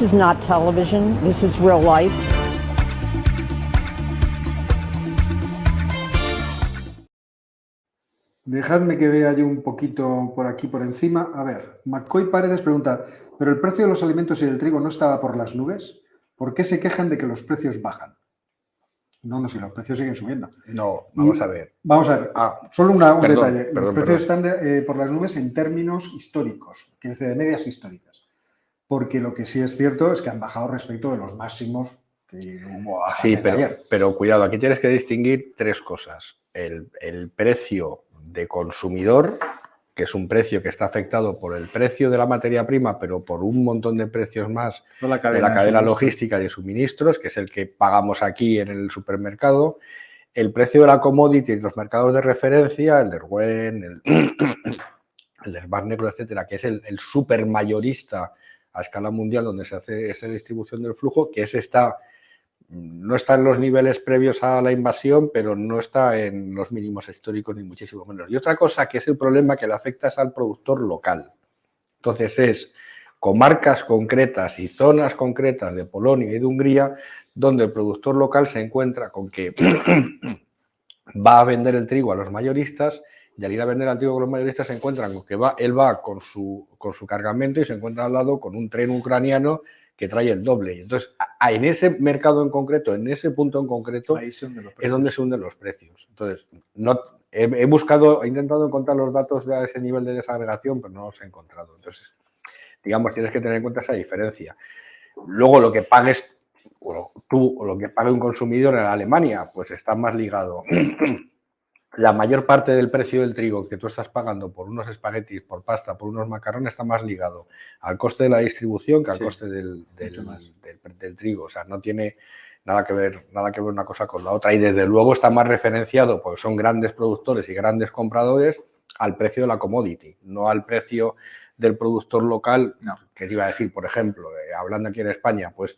is not television. This is real life. Dejadme que vea yo un poquito por aquí, por encima. A ver, McCoy Paredes pregunta, ¿pero el precio de los alimentos y del trigo no estaba por las nubes? ¿Por qué se quejan de que los precios bajan? No, si los precios siguen subiendo. No, vamos a ver. Vamos a ver, solo un detalle. Los precios están por las nubes en términos históricos, quiere decir, de medias históricas. Porque lo que sí es cierto es que han bajado respecto de los máximos que hubo ayer. Pero cuidado, aquí tienes que distinguir tres cosas. El precio de consumidor, que es un precio que está afectado por el precio de la materia prima, pero por un montón de precios más de la cadena logística y de suministros, que es el que pagamos aquí en el supermercado. El precio de la commodity en los mercados de referencia, el de Erwen, el de Mar Negro, etcétera, que es el supermayorista a escala mundial donde se hace esa distribución del flujo, que no está en los niveles previos a la invasión, pero no está en los mínimos históricos ni muchísimo menos. Y otra cosa que es el problema que le afecta es al productor local. Entonces es comarcas concretas y zonas concretas de Polonia y de Hungría donde el productor local se encuentra con que va a vender el trigo a los mayoristas y al ir a vender el trigo a los mayoristas se encuentran con que él va con su cargamento y se encuentra al lado con un tren ucraniano que trae el doble. Entonces, en ese mercado en concreto, en ese punto en concreto, es donde se hunden los precios. Entonces, he intentado encontrar los datos de ese nivel de desagregación, pero no los he encontrado. Entonces, digamos, tienes que tener en cuenta esa diferencia. Luego, lo que pagues tú o lo que pague un consumidor en Alemania, pues está más ligado. La mayor parte del precio del trigo que tú estás pagando por unos espaguetis, por pasta, por unos macarrones, está más ligado al coste de la distribución que al coste del trigo. O sea, no tiene nada que ver una cosa con la otra. Y desde luego está más referenciado, porque son grandes productores y grandes compradores, al precio de la commodity, no al precio del productor local. No. Que te iba a decir, por ejemplo, hablando aquí en España, pues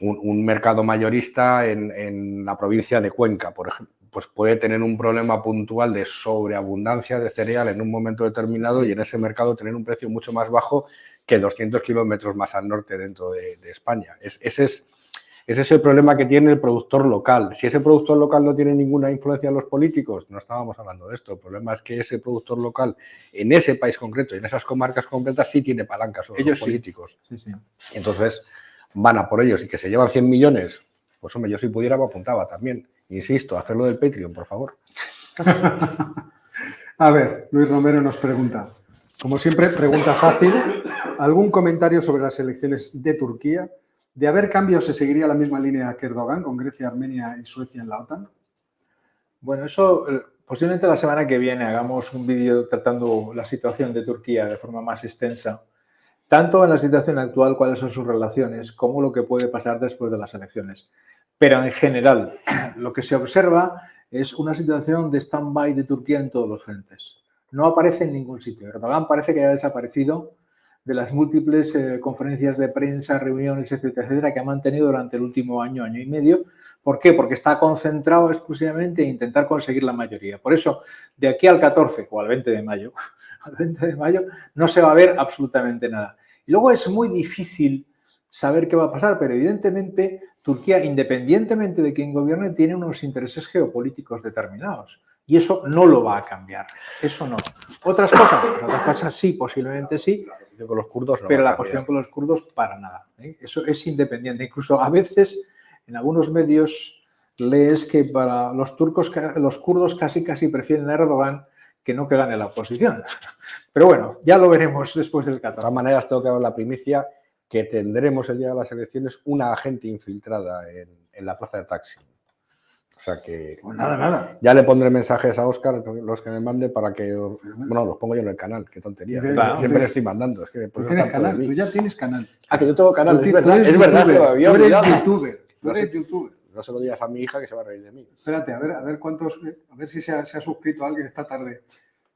un mercado mayorista en la provincia de Cuenca, por ejemplo, pues puede tener un problema puntual de sobreabundancia de cereal en un momento determinado y en ese mercado tener un precio mucho más bajo que 200 kilómetros más al norte dentro de España. Ese es el problema que tiene el productor local. Si ese productor local no tiene ninguna influencia en los políticos, no estábamos hablando de esto. El problema es que ese productor local en ese país concreto y en esas comarcas concretas sí tiene palanca sobre los políticos. Sí. Entonces van a por ellos y que se llevan 100 millones, pues hombre, yo si pudiera me apuntaba también. Insisto, hacerlo del Patreon, por favor. A ver, Luis Romero nos pregunta, como siempre, pregunta fácil, ¿algún comentario sobre las elecciones de Turquía? ¿De haber cambios se seguiría la misma línea que Erdogan con Grecia, Armenia y Suecia en la OTAN? Bueno, eso posiblemente la semana que viene hagamos un vídeo tratando la situación de Turquía de forma más extensa, tanto en la situación actual, cuáles son sus relaciones, como lo que puede pasar después de las elecciones. Pero en general, lo que se observa es una situación de stand-by de Turquía en todos los frentes. No aparece en ningún sitio. Erdogan parece que ha desaparecido de las múltiples conferencias de prensa, reuniones, etcétera, que ha mantenido durante el último año, año y medio. ¿Por qué? Porque está concentrado exclusivamente en intentar conseguir la mayoría. Por eso, de aquí al 14 o al 20 de mayo, no se va a ver absolutamente nada. Y luego es muy difícil saber qué va a pasar, pero evidentemente Turquía, independientemente de quién gobierne, tiene unos intereses geopolíticos determinados. Y eso no lo va a cambiar. Eso no. Otras cosas sí, posiblemente sí, con los kurdos no, pero la cuestión con los kurdos para nada. Eso es independiente. Incluso a veces en algunos medios lees que para los kurdos casi prefieren a Erdogan que no que gane la oposición. Pero bueno, ya lo veremos después del 14. De todas maneras, tengo que dar la primicia que tendremos el día de las elecciones una agente infiltrada en la plaza de Taksim. O sea que... Pues nada. Ya le pondré mensajes a Óscar, los que me mande, para que... Bueno, los pongo yo en el canal, qué tontería. Sí, claro, siempre le estoy mandando. Es que tú tienes canal, tú ya tienes canal. Que yo tengo canal, es verdad. Tú eres youtuber. No se lo digas a mi hija que se va a reír de mí. Espérate, a ver si se ha suscrito alguien esta tarde.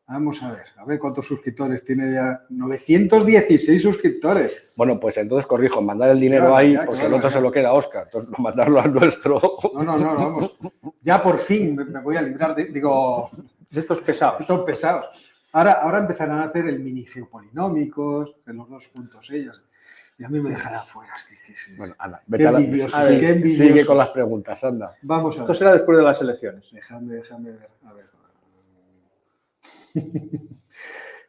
Vamos a ver cuántos suscriptores tiene ya. 916 suscriptores. Bueno, pues entonces corrijo, mandar el dinero ahí, porque el otro se lo queda a Óscar. Entonces, mandarlo al nuestro. No, vamos. Ya por fin me voy a librar de estos pesados. Ahora empezarán a hacer el mini geopolinómicos, en los dos juntos ellos. Y a mí me dejará fuera. Bueno, anda, Qué vete a la- envidiosos, sigue- qué envidiosos. Sigue con las preguntas, anda. Vamos a Esto ver. será después de las elecciones. Déjame ver. A ver.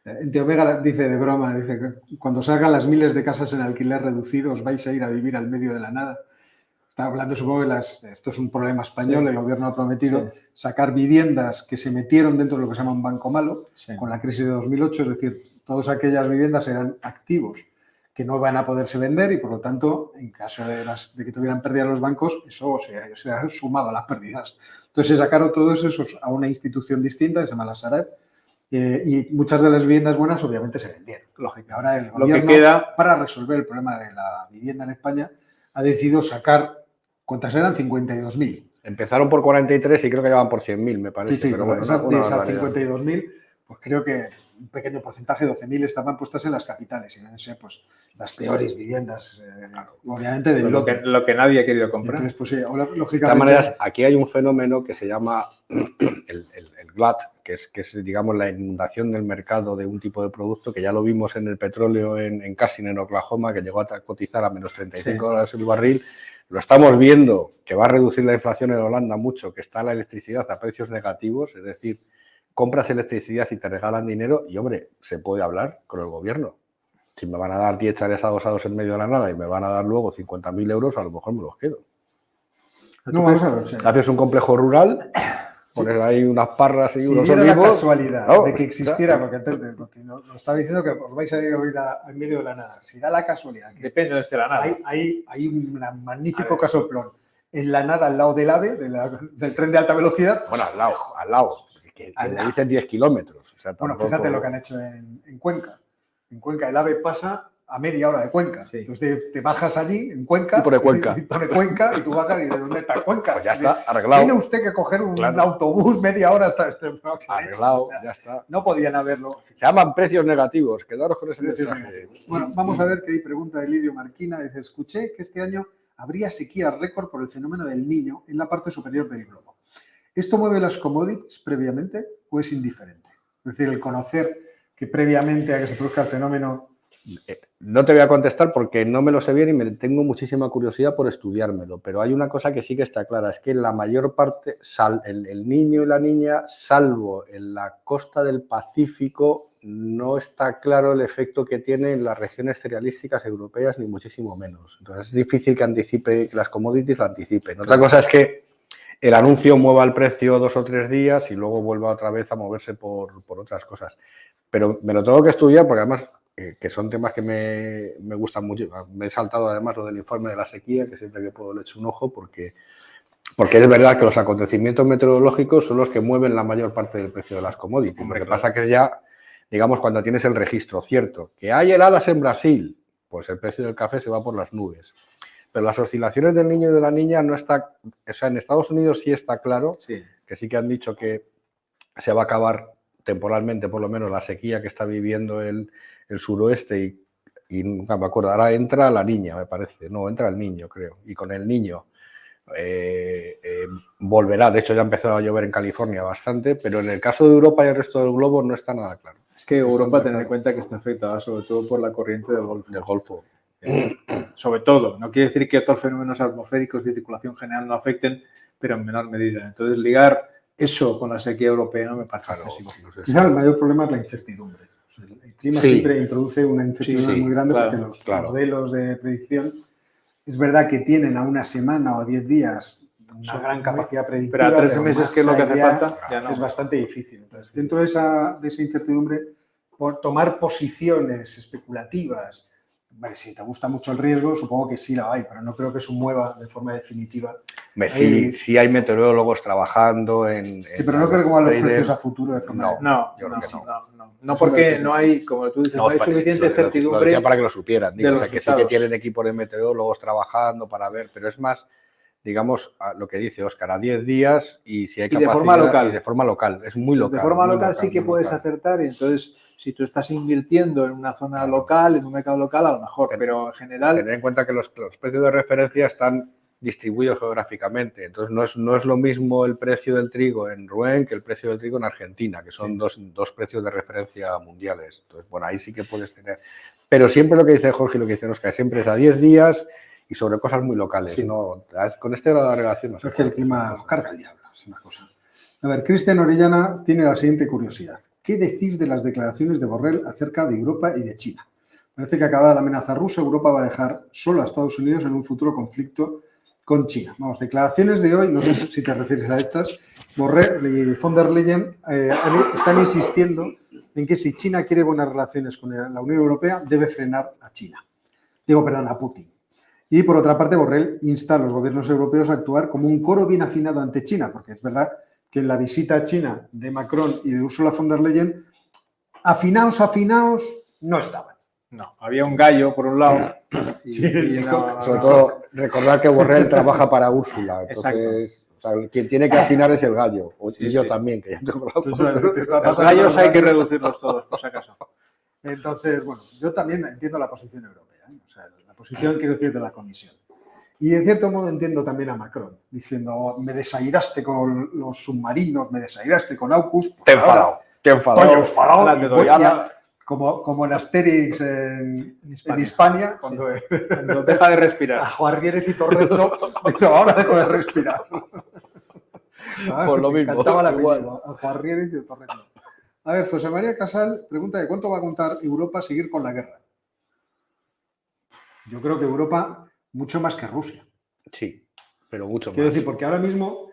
En Omega dice de broma, dice que cuando salgan las miles de casas en alquiler reducido os vais a ir a vivir al medio de la nada. Está hablando, supongo que esto es un problema español, Sí. el gobierno ha prometido Sí. sacar viviendas que se metieron dentro de lo que se llama un banco malo Sí. con la crisis de 2008, es decir, todas aquellas viviendas eran activos que no van a poderse vender y por lo tanto, en caso de que tuvieran pérdidas los bancos, eso se ha sumado a las pérdidas. Entonces se sacaron todos esos a una institución distinta que se llama la Sareb. Y muchas de las viviendas buenas obviamente se vendieron. Lógico. Ahora el Lo que gobierno, queda- para resolver el problema de la vivienda en España, ha decidido sacar, ¿cuántas eran? 52.000. Empezaron por 43 y creo que ya van por 100.000, me parece. Sí, pero pero bueno, de esas barbaridad. 52.000, pues creo que un pequeño porcentaje, 12.000, estaban puestas en las capitales y deben ser pues, las peores viviendas, obviamente, del Lo que, lote. lo que nadie ha querido Y comprar. entonces, pues, ahora, De todas lógicamente, maneras, aquí hay un fenómeno que se llama el glut, que es, digamos, la inundación del mercado de un tipo de producto que ya lo vimos en el petróleo en Cushing, en Oklahoma, que llegó a cotizar a menos 35 dólares el barril. Lo estamos viendo, que va a reducir la inflación en Holanda mucho, que está la electricidad a precios negativos, es decir, compras electricidad y te regalan dinero y, hombre, se puede hablar con el gobierno. Si me van a dar 10 chales adosados en medio de la nada y me van a dar luego 50.000 euros, a lo mejor me los quedo. no, vamos a ver. Sí. Haces un complejo rural, pones ahí unas parras y Si unos diera la olivos. casualidad ¿no? de que existiera, O sea, porque nos estaba diciendo que os vais a ir en medio de la nada, si da la casualidad que Depende de este la nada. hay un A magnífico ver. casoplón en la nada al lado del AVE, del tren de alta velocidad. bueno, al lado. Que Al le lado. dicen 10 kilómetros. O sea, Bueno, tampoco- fíjate lo que han hecho en Cuenca. En Cuenca el AVE pasa a media hora de Cuenca. Sí. Entonces te bajas allí en Cuenca Y pone Cuenca. y pone Cuenca y tú bajas y ¿de dónde está Cuenca? Pues ya está, arreglado. Tiene usted que coger un Claro. autobús media hora hasta este. Arreglado, O sea, ya está. no podían haberlo. Se llaman precios negativos. Quedaros con ese Precios mensaje. negativos. Bueno, vamos a ver qué hay pregunta de Lidio Marquina. Dice, escuché que este año habría sequía récord por el fenómeno del Niño en la parte superior del globo. ¿Esto mueve las commodities previamente o es indiferente? Es decir, el conocer que previamente a que se produzca el fenómeno... No te voy a contestar porque no me lo sé bien y me tengo muchísima curiosidad por estudiármelo, pero hay una cosa que sí que está clara, es que la mayor parte, el niño y la niña, salvo en la costa del Pacífico, no está claro el efecto que tiene en las regiones cerealísticas europeas, ni muchísimo menos. Entonces es difícil que anticipe, que las commodities lo anticipen. Otra cosa es que el anuncio mueva el precio 2 o 3 días y luego vuelva otra vez a moverse por otras cosas. Pero me lo tengo que estudiar porque además... que son temas que me gustan mucho. Me he saltado además lo del informe de la sequía, que siempre que puedo le echo un ojo, porque es verdad que los acontecimientos meteorológicos son los que mueven la mayor parte del precio de las commodities. Hombre, Lo que claro. pasa que es ya, digamos, cuando tienes el registro cierto, que hay heladas en Brasil, pues el precio del café se va por las nubes. Pero las oscilaciones del niño y de la niña no está... O sea, en Estados Unidos sí está claro, Sí. que sí que han dicho que se va a acabar temporalmente, por lo menos, la sequía que está viviendo el suroeste y nunca me acuerdo. Ahora entra la niña, me parece. No, entra el niño, creo. Y con el niño volverá. De hecho, ya ha empezado a llover en California bastante, pero en el caso de Europa y el resto del globo no está nada claro. Es que Europa, Está tener en claro. cuenta que está afectada sobre todo por la corriente del Golfo. Del Golfo. Sobre todo. No quiere decir que otros fenómenos atmosféricos de circulación general no afecten, pero en menor medida. Entonces, ligar eso con la sequía europea me parece Claro, excesivo. no sé si- Quizá el mayor problema es la incertidumbre. O sea, el clima Sí. siempre introduce una incertidumbre Sí, muy grande claro, porque los claro. modelos de predicción es verdad que tienen a una semana o 10 días una Son gran muy- capacidad predictiva. Pero a 3 pero meses, más que es lo que hace allá falta, ya no. es bastante difícil. Entonces, dentro de esa incertidumbre, por tomar posiciones especulativas, vale, si te gusta mucho el riesgo, supongo que sí la hay, pero no creo que eso mueva de forma definitiva. Sí hay meteorólogos trabajando en... Sí, pero no creo que muevan los traders. precios a futuro de forma... No. No, Yo creo que no Eso porque me- no hay, como tú dices, no hay para- suficiente lo certidumbre. decía para que lo supieran. Digo, de o los sea, que sí que resultados. tienen equipos de meteorólogos trabajando para ver, pero es más, digamos, a lo que dice Óscar, a 10 días y si hay Y de capacidad... forma local. Y de forma local, es muy local. De forma muy local sí que muy puedes local. acertar y entonces si tú estás invirtiendo en una zona Claro. local, en un mercado local, a lo mejor, Ten- pero en general Tener en cuenta que los precios de referencia están distribuido geográficamente. Entonces no es lo mismo el precio del trigo en Rouen que el precio del trigo en Argentina, que son dos precios de referencia mundiales. Entonces, bueno, ahí sí que puedes tener. Pero siempre lo que dice Jorge y lo que dice Óscar, siempre es a 10 días y sobre cosas muy locales. Sí. ¿No? Con este grado de relación no sé. Es que el clima lo carga el diablo, es una cosa. A ver, Cristian Orellana tiene la siguiente curiosidad. ¿Qué decís de las declaraciones de Borrell acerca de Europa y de China? Parece que acabada la amenaza rusa, Europa va a dejar solo a Estados Unidos en un futuro conflicto con China. Vamos, declaraciones de hoy, no sé si te refieres a estas. Borrell y von der Leyen están insistiendo en que si China quiere buenas relaciones con la Unión Europea, debe frenar a China. A Putin. Y por otra parte, Borrell insta a los gobiernos europeos a actuar como un coro bien afinado ante China, porque es verdad que en la visita a China de Macron y de Ursula von der Leyen, afinaos, no estaban. No, había un gallo por un lado. Sobre todo, recordar que Borrell trabaja para Úrsula. Entonces, o sea, quien tiene que afinar es el gallo. Y yo también, que ya tengo Los gallos hay que reducirlos todos, por si acaso. Entonces, bueno, yo también entiendo la posición europea, ¿eh? O sea, la posición, quiero decir, de la Comisión. Y en cierto modo entiendo también a Macron, diciendo, me desairaste con los submarinos, me desairaste con AUKUS. Te he enfadado. Estoy enfadado. Te doy ahora. Como en Asterix en Hispania, cuando deja de respirar. A Juarriérez y Torrendo, ahora dejo de respirar. Por lo me mismo. encantaba la película, a Juarriérez y Torrendo. A ver, José María Casal pregunta de cuánto va a contar Europa seguir con la guerra. Yo creo que Europa mucho más que Rusia. Sí, pero mucho más. Quiero decir, porque ahora mismo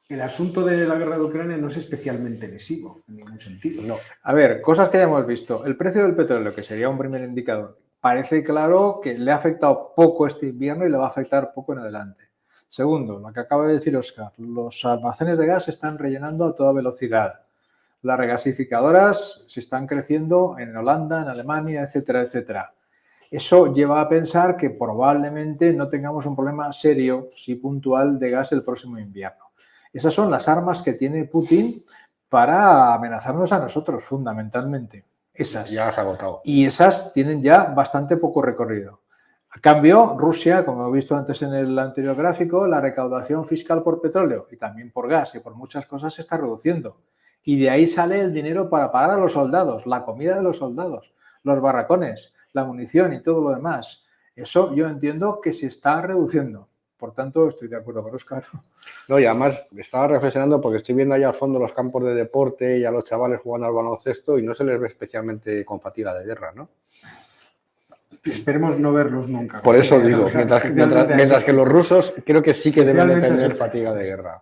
el asunto de la guerra de Ucrania no es especialmente lesivo en ningún sentido. No. A ver, cosas que ya hemos visto. El precio del petróleo, que sería un primer indicador, parece claro que le ha afectado poco este invierno y le va a afectar poco en adelante. Segundo, lo que acaba de decir Óscar, los almacenes de gas se están rellenando a toda velocidad. Las regasificadoras se están creciendo en Holanda, en Alemania, etcétera, etcétera. Eso lleva a pensar que probablemente no tengamos un problema serio, sí puntual, de gas el próximo invierno. Esas son las armas que tiene Putin para amenazarnos a nosotros, fundamentalmente. Esas. Ya las ha agotado. Y esas tienen ya bastante poco recorrido. A cambio, Rusia, como he visto antes en el anterior gráfico, la recaudación fiscal por petróleo y también por gas y por muchas cosas se está reduciendo. Y de ahí sale el dinero para pagar a los soldados, la comida de los soldados, los barracones, la munición y todo lo demás. Eso yo entiendo que se está reduciendo. Por tanto, estoy de acuerdo con Óscar. No, y además estaba reflexionando porque estoy viendo allá al fondo los campos de deporte y a los chavales jugando al baloncesto y no se les ve especialmente con fatiga de guerra, ¿no? Esperemos no verlos nunca. Por eso digo, mientras que los rusos creo que sí que deben de tener fatiga de guerra.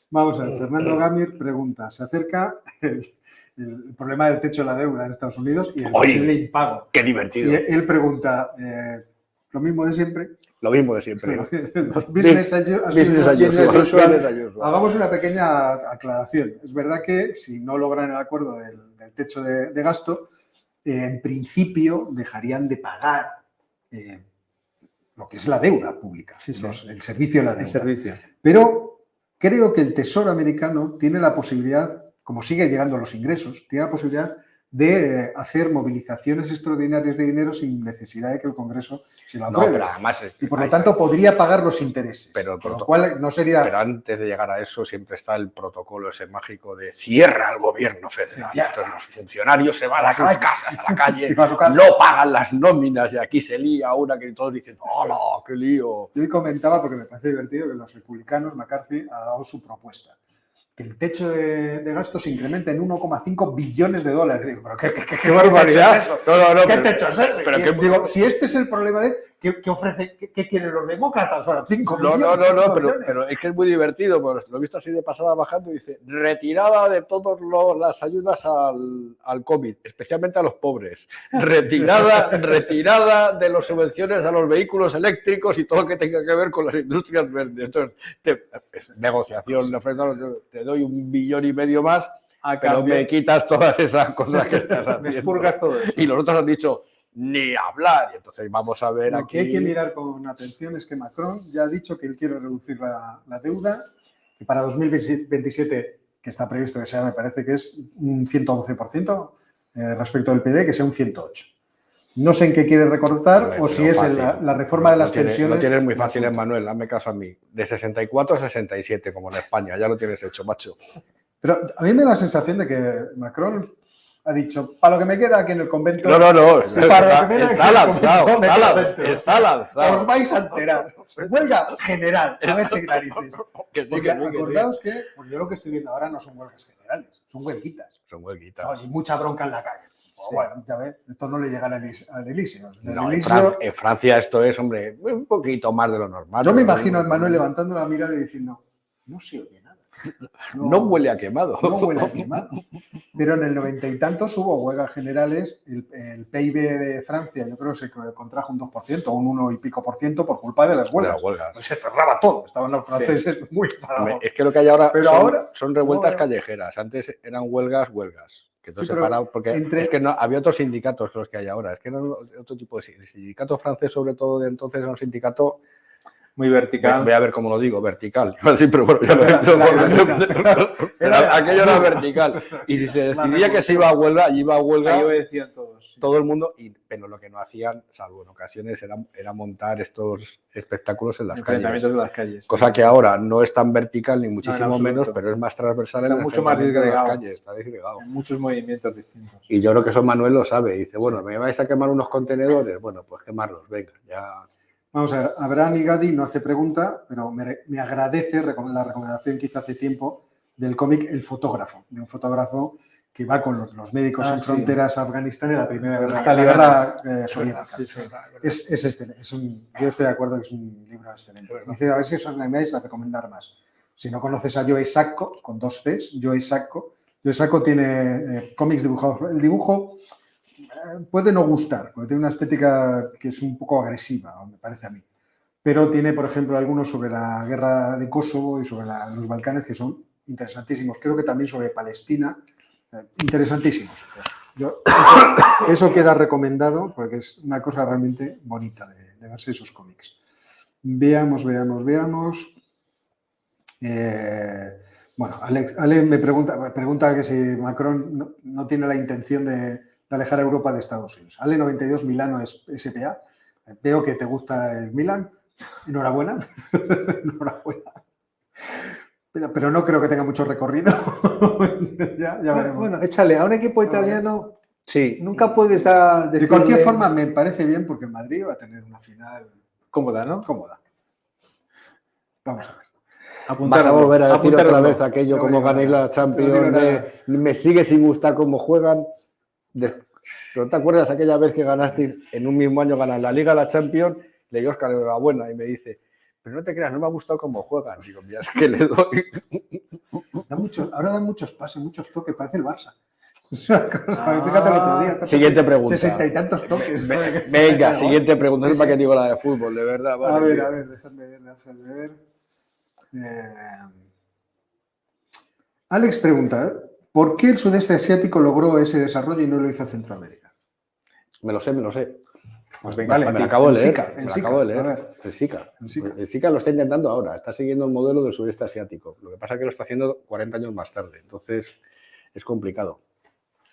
Vamos a ver, Fernando Gamir pregunta, se acerca el problema del techo de la deuda en Estados Unidos y el posible impago. ¡Qué divertido! Y él pregunta, lo mismo de siempre. Lo mismo de siempre. Business as usual. Hagamos una pequeña aclaración. Es verdad que si no logran el acuerdo del techo de gasto, en principio dejarían de pagar lo que es la deuda pública, el servicio de la deuda. Pero creo que el Tesoro americano tiene la posibilidad, como sigue llegando los ingresos, tiene la posibilidad de hacer movilizaciones extraordinarias de dinero sin necesidad de que el Congreso se lo apruebe. No, pero además, y por lo tanto podría pagar los intereses. Pero antes de llegar a eso siempre está el protocolo ese mágico de cierra el gobierno federal. Entonces los funcionarios se van a sus casas, a la calle, no pagan las nóminas y aquí se lía una que todos dicen ¡hola, qué lío! Yo comentaba, porque me parece divertido, que los republicanos, McCarthy ha dado su propuesta. Que el techo de gasto se incrementa en 1,5 billones de dólares. Digo, pero ¿qué barbaridad? ¿Qué techo es ese? Pero digo, si este es el problema de ¿qué ofrece? ¿Qué quieren los demócratas ahora? 5 millones. Pero es que es muy divertido, porque lo he visto así de pasada bajando y dice retirada de todas las ayudas al COVID, especialmente a los pobres. Retirada de las subvenciones a los vehículos eléctricos y todo lo que tenga que ver con las industrias verdes. Entonces, negociación, te doy 1,5 billones más, pero me quitas todas esas cosas que estás haciendo. Me expurgas todo eso. Y los otros han dicho ni hablar. Y entonces vamos a ver Lo aquí. que hay que mirar con atención es que Macron ya ha dicho que él quiere reducir la deuda, que para 2027, que está previsto que sea, me parece que es un 112% respecto del PIB, que sea un 108%. No sé en qué quiere recortar Hombre, o si pero es fácil. la reforma de las pensiones. Lo tienes muy fácil, Manuel, hazme caso a mí. De 64 a 67, como en España, ya lo tienes hecho, macho. Pero a mí me da la sensación de que Macron ha dicho, para lo que me queda aquí en el convento. No, Para lo que me queda aquí está en el lanzado, convento, está lanzado. Os vais a enterar. Huelga general, a ver si narices. Que sí, Porque que sí, que sí. acordaos que, porque yo lo que estoy viendo ahora no son huelgas generales, son huelguitas. Son huelguitas. Hay mucha bronca en la calle. Pues bueno, ya ves, esto no le llega al Elíseo. No, en Francia esto es, hombre, un poquito más de lo normal. Yo me imagino a Manuel levantando la mirada y diciendo, no se oye nada. No huele a quemado. No huele a quemado. Pero en el 90 y tantos hubo huelgas generales. El PIB de Francia, yo creo que se contrajo un 2%, un 1 y pico por ciento por culpa de las huelgas. De las huelgas. Pues se cerraba todo. Estaban los franceses muy enfadados. Es que lo que hay ahora, Pero ahora son revueltas no, callejeras. Antes eran huelgas. Que todo Sí, separado, porque es que no, había otros sindicatos que los que hay ahora. Es que era otro tipo de el sindicato francés, sobre todo de entonces, era un sindicato muy vertical. Voy a ver cómo lo digo, vertical. Sí, pero bueno, ya lo he dicho. Aquello era vertical. Y si se decidía que se iba a huelga, allí iba a huelga. Ahí obedecían todos. Sí. Todo el mundo, pero lo que no hacían, salvo en ocasiones, era montar estos espectáculos en las calles. De las calles. Cosa que ahora no es tan vertical, ni muchísimo menos, pero es más transversal en mucho más disgregado. Las calles. Está disgregado. En muchos movimientos distintos. Y yo creo que eso Manuel lo sabe. Dice, bueno, ¿me vais a quemar unos contenedores? Bueno, pues quemarlos, venga, ya. Vamos a ver, Abraham Igadi no hace pregunta, pero me agradece la recomendación que hizo hace tiempo del cómic El fotógrafo, de un fotógrafo que va con los médicos en fronteras a Afganistán en la primera guerra soviética. Yo estoy de acuerdo que es un libro excelente. Dice, a ver si os animáis a recomendar más. Si no conoces a Joe Sacco, con 2 Cs, Joe Sacco tiene cómics dibujados. El dibujo puede no gustar, porque tiene una estética que es un poco agresiva, me parece a mí. Pero tiene, por ejemplo, algunos sobre la guerra de Kosovo y sobre los Balcanes que son interesantísimos. Creo que también sobre Palestina, interesantísimos. Eso queda recomendado porque es una cosa realmente bonita de verse esos cómics. Veamos. Bueno, Alex me pregunta que si Macron no tiene la intención de alejar a Europa de Estados Unidos. Ale 92 Milano es SPA. Veo que te gusta el Milan. Enhorabuena. Enhorabuena. Pero no creo que tenga mucho recorrido. ya veremos. Bueno, échale a un equipo italiano. Sí. Nunca puedes decirle... De cualquier forma, me parece bien porque Madrid va a tener una final cómoda, ¿no? Cómoda. Vamos a ver. Vas a volver a decir otra vez aquello como ganéis la Champions, me sigue sin gustar cómo juegan. ¿No te acuerdas aquella vez que ganasteis en un mismo año ganar la Liga, la Champions? Le digo, Óscar, enhorabuena, y me dice, pero no te creas, no me ha gustado cómo juegan. Digo, mira, es que le doy. Ahora dan muchos pases, muchos toques, parece el Barça. Es una cosa, fíjate el otro día. Siguiente pregunta. 60 y tantos toques. Venga, siguiente pregunta. No es para que digo la de fútbol, de verdad. Vale, a ver, déjame ver. Alex pregunta, ¿por qué el sudeste asiático logró ese desarrollo y no lo hizo Centroamérica? Me lo sé. Pues venga, me lo acabo de leer. El SICA lo está intentando ahora. Está siguiendo el modelo del sudeste asiático. Lo que pasa es que lo está haciendo 40 años más tarde. Entonces, es complicado.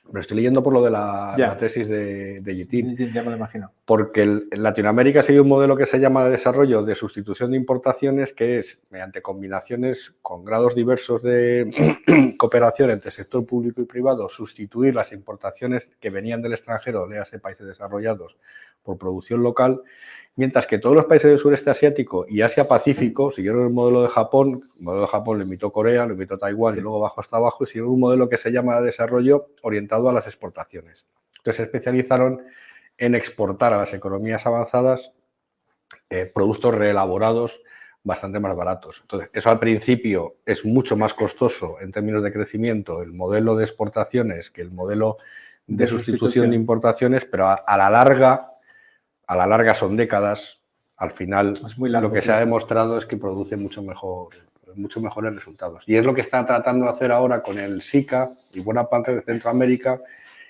Pero estoy leyendo por lo de la tesis de Yitín. Ya me lo imagino. Porque en Latinoamérica sigue un modelo que se llama de desarrollo de sustitución de importaciones, que es mediante combinaciones con grados diversos de cooperación entre sector público y privado, sustituir las importaciones que venían del extranjero, léase países desarrollados, por producción local, mientras que todos los países del sureste asiático y Asia-Pacífico siguieron el modelo de Japón. El modelo de Japón lo imitó Corea, lo imitó Taiwán y luego bajó hasta abajo, y siguieron un modelo que se llama de desarrollo orientado a las exportaciones. Entonces se especializaron en exportar a las economías avanzadas productos reelaborados bastante más baratos. Entonces, eso al principio es mucho más costoso en términos de crecimiento, el modelo de exportaciones, que el modelo de sustitución de importaciones, pero a la larga son décadas. Al final, lo que se ha demostrado es que produce mucho mejores resultados. Y es lo que está tratando de hacer ahora con el SICA y buena parte de Centroamérica,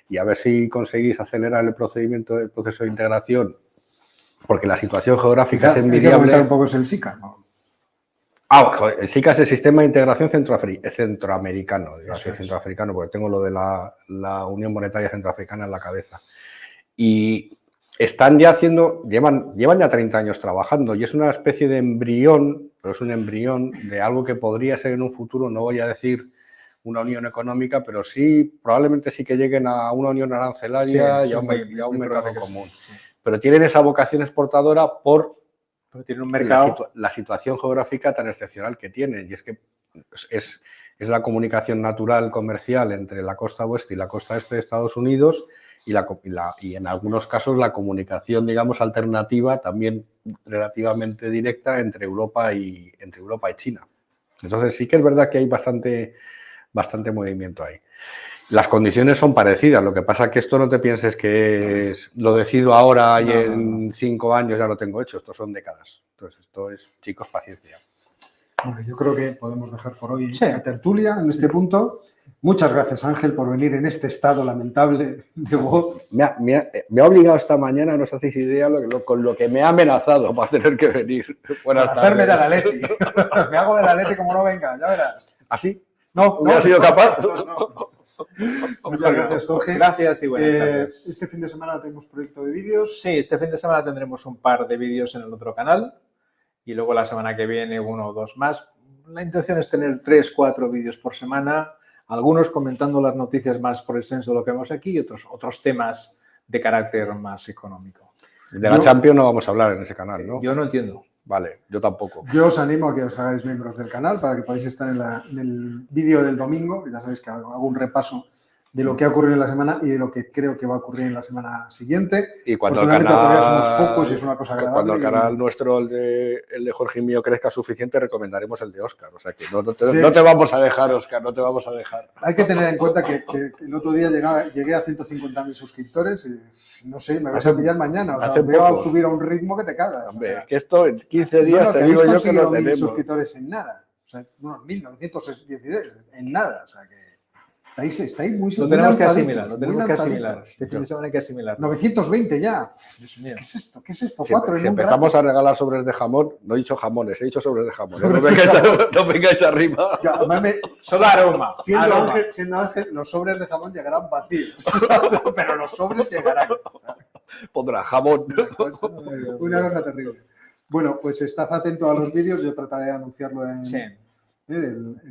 y a ver si conseguís acelerar el proceso de integración, porque la situación geográfica es envidiable. Hay que comentar un poco es el SICA, ¿no? El SICA es el Sistema de Integración Centroamericano, centroafricano, porque tengo lo de la Unión Monetaria Centroafricana en la cabeza. Y están ya llevan ya 30 años trabajando y es una especie de embrión, pero es un embrión de algo que podría ser en un futuro, no voy a decir una unión económica, pero sí, probablemente sí que lleguen a una unión arancelaria Sí, y a un muy mercado probable que común. sí. Pero tienen esa vocación exportadora por Pero tiene un mercado. la situación geográfica tan excepcional que tienen, y es que es la comunicación natural comercial entre la costa oeste y la costa este de Estados Unidos y en algunos casos la comunicación, digamos, alternativa, también relativamente directa entre Europa y China. Entonces sí que es verdad que hay bastante movimiento ahí. Las condiciones son parecidas, lo que pasa es que esto no te pienses que lo decido ahora y en 5 años ya lo tengo hecho, esto son décadas. Entonces esto es, chicos, paciencia. Bueno, yo creo que podemos dejar por hoy Sí. la tertulia en este punto. Muchas gracias, Ángel, por venir en este estado lamentable de voz. Me ha obligado esta mañana, no os hacéis idea con lo que me ha amenazado para tener que venir. Buenas Para hacerme tardes. del Atleti. Me hago del Atleti como no venga, ya verás. ¿Así? No, ¿Hubiera sido capaz? no. Muchas gracias, Jorge. Gracias y buenas tardes. Este fin de semana tenemos proyecto de vídeos. Sí, este fin de semana tendremos un par de vídeos en el otro canal y luego la semana que viene 1 o 2 más. La intención es tener 3, 4 vídeos por semana, algunos comentando las noticias más por extenso de lo que vemos aquí y otros temas de carácter más económico. De la Champions no vamos a hablar en ese canal, ¿no? Yo no entiendo. Vale, yo tampoco. Yo os animo a que os hagáis miembros del canal para que podáis estar en el vídeo del domingo. Ya sabéis que hago un repaso de lo que ha ocurrido en la semana y de lo que creo que va a ocurrir en la semana siguiente. Y cuando el Afortunadamente, canal, todavía somos pocos y es una cosa agradable. cuando el canal nuestro, el de Jorge y mío, crezca suficiente, recomendaremos el de Óscar. O sea que no te vamos a dejar, Óscar, no te vamos a dejar. Hay que tener en cuenta que el otro día llegué a 150.000 suscriptores y no sé, me vais a pillar mañana. O sea, voy a subir a un ritmo que te cagas. Hombre, o sea, que esto en 15 días te digo yo que lo tenemos. suscriptores en nada. O sea, unos 1.916 en nada. O sea que estáis muy Lo tenemos que lanzaditos, asimilar, muy lanzaditos. Este fin de semana hay que asimilar. 920 ya. Dios mío. ¿Qué es esto? ¿Qué es esto? Si 4 en un empezamos rato. a regalar sobres de jamón, no he dicho jamones, he dicho sobres de jamón. Sobres No de jamón. no vengáis arriba. Ya, además Solo aroma. siendo Ángel, los sobres de jamón llegarán vacíos. Pero los sobres llegarán. Pondrá jamón. Una cosa terrible. Bueno, pues estad atento a los vídeos. Yo trataré de anunciarlo en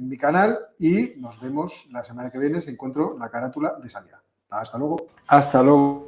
mi canal y nos vemos la semana que viene si encuentro la carátula de salida. Hasta luego. Hasta luego.